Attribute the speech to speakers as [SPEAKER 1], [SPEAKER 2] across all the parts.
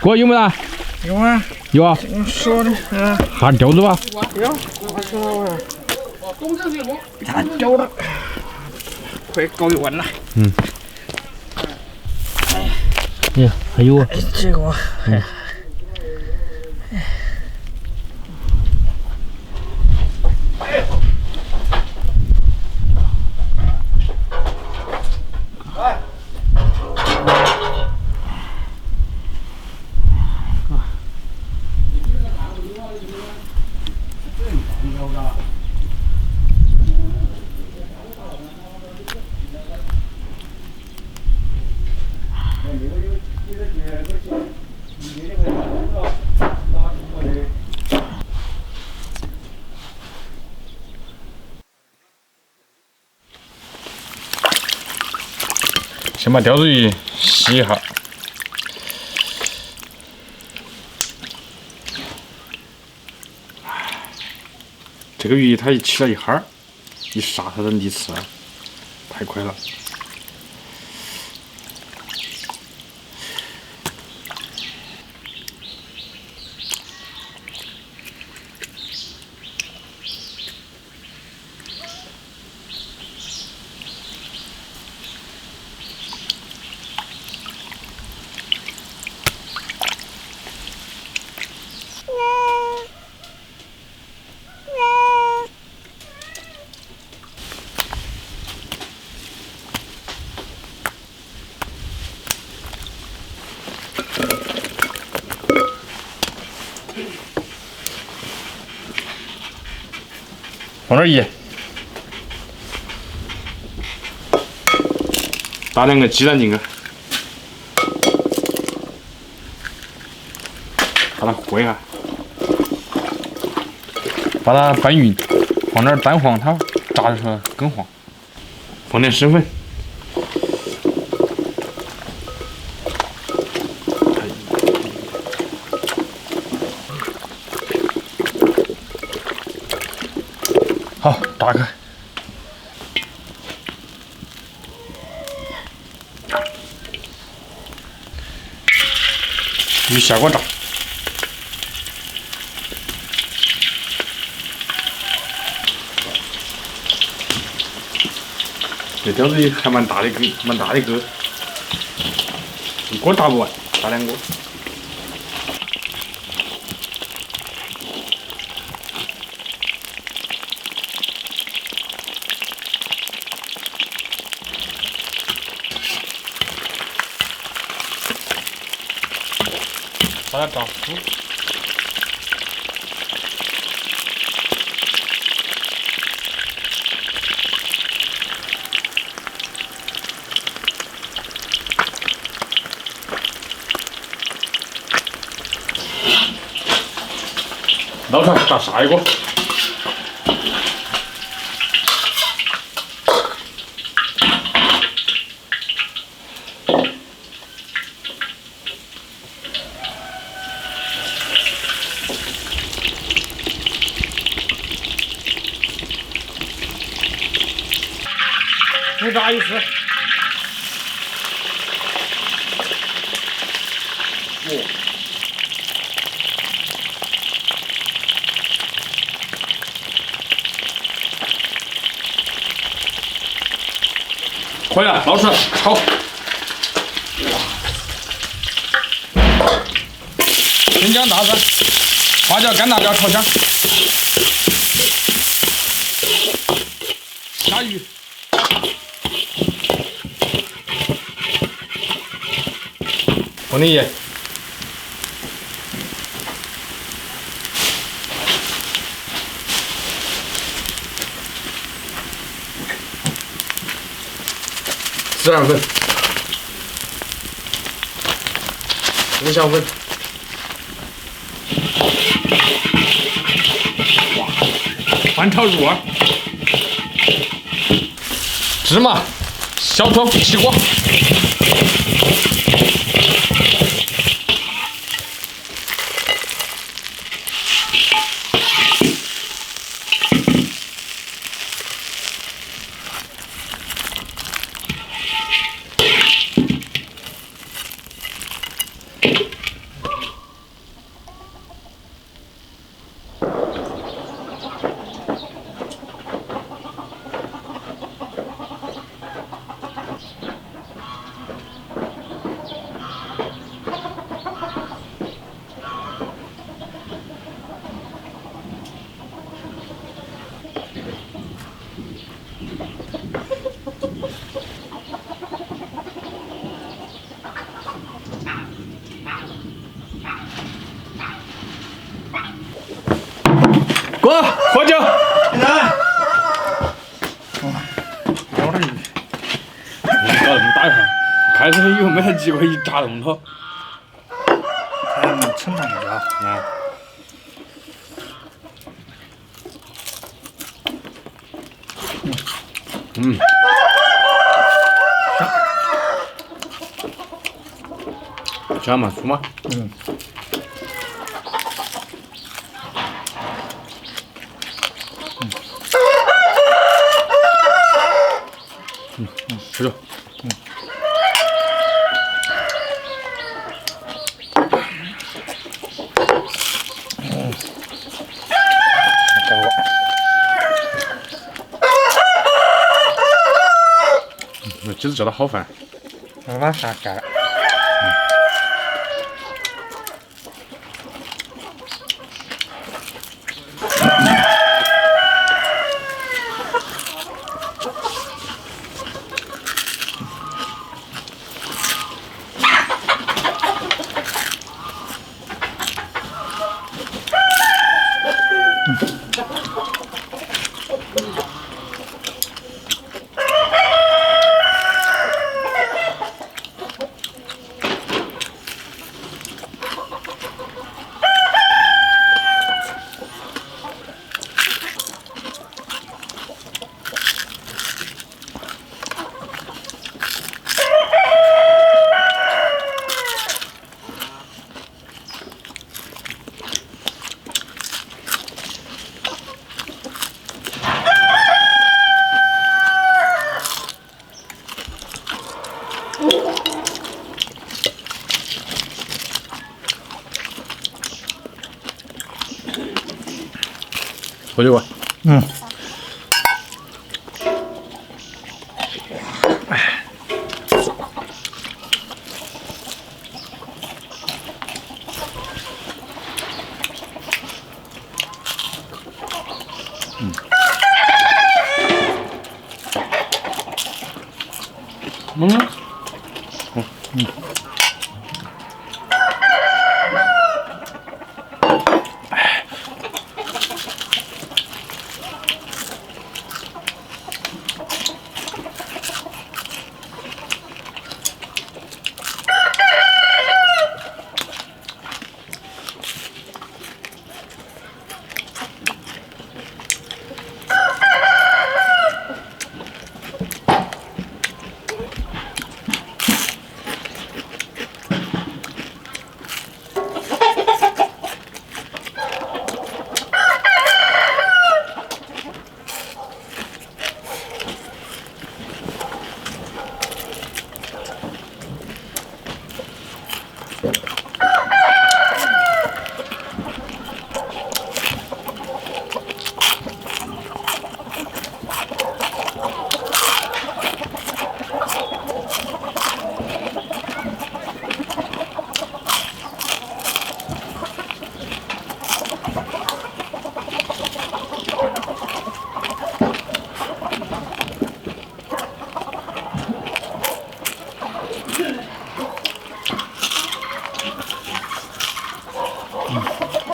[SPEAKER 1] 哥有没得？
[SPEAKER 2] 有啊，
[SPEAKER 1] 有啊。
[SPEAKER 2] 说的，
[SPEAKER 1] 还吊着吧？
[SPEAKER 2] 有，我说了，他吊了，快搞一碗了。
[SPEAKER 1] 嗯。哎，还有啊。
[SPEAKER 2] 这个，
[SPEAKER 1] 先把钓子鱼洗一下。这个鱼它一起了一哈儿，一杀它的地吃，太快了。放点盐，打2个鸡蛋进去，把它和一下，把它拌匀，放点蛋黄，它炸的时候更黄。放点生粉，好，打开。鱼下锅炸。这吊子鱼还蛮大的个，一锅炸不完，炸2锅。把它炸酥。捞出来炸下一锅。再炸一次。快了，捞出来炒。生姜、大蒜、花椒、干辣椒炒香。下鱼。放点盐。孜然粉、五香粉、翻炒入味，芝麻、小葱起锅，滚，喝酒。
[SPEAKER 2] 有点
[SPEAKER 1] 你搞那么大一下，开始以后没得机会一炸那么多。
[SPEAKER 2] 称上去啊！
[SPEAKER 1] 啊。嗯。香嘛，出吗？
[SPEAKER 2] 嗯。
[SPEAKER 1] 吃着。那鸡子叫的好烦。
[SPEAKER 2] 我把啥干？
[SPEAKER 1] 喝酒吧。
[SPEAKER 2] 嗯。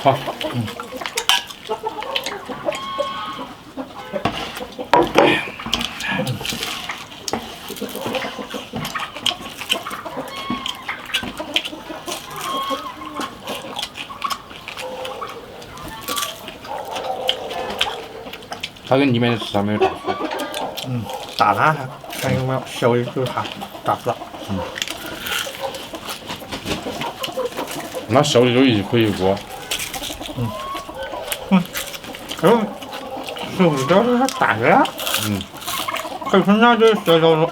[SPEAKER 1] 好。它跟里面的吃上面有大水。
[SPEAKER 2] 大拉哈，看有没有小的就是它大不大？
[SPEAKER 1] 那小的就一可以过。
[SPEAKER 2] 是不是主要是它大的呀？可是那就小小的。